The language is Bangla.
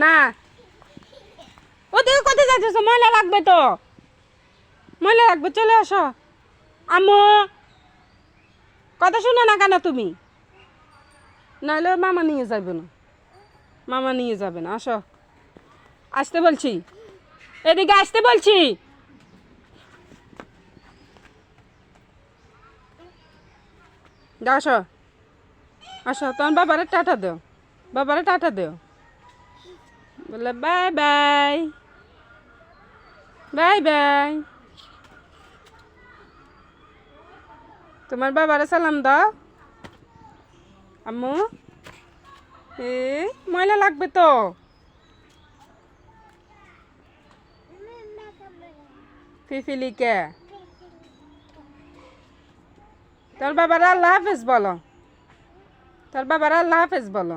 না ওদের কোথায় যাচ্ছ? ময়লা লাগবে তো, ময়লা লাগবে, চলে আসো। আম্মু কথা শুনো না কেন তুমি? নাহলে মামা নিয়ে যাবে না, মামা নিয়ে যাবে না। আসো, আসতে বলছি, এদিকে আসতে বলছি। আসো আসো, তোমার বাবারে টাটা দেও, বাবারে টাটা দেও, বলে বাই বাই, বাই বাই। তোমার বাবারে সালাম দাও। আম্মু এ ময়লা লাগবে তো। ফিফিলিকে তোর বাবারা আল্লাহ হাফেজ বলো, তোর বাবারা আল্লাহ হাফেজ বলো।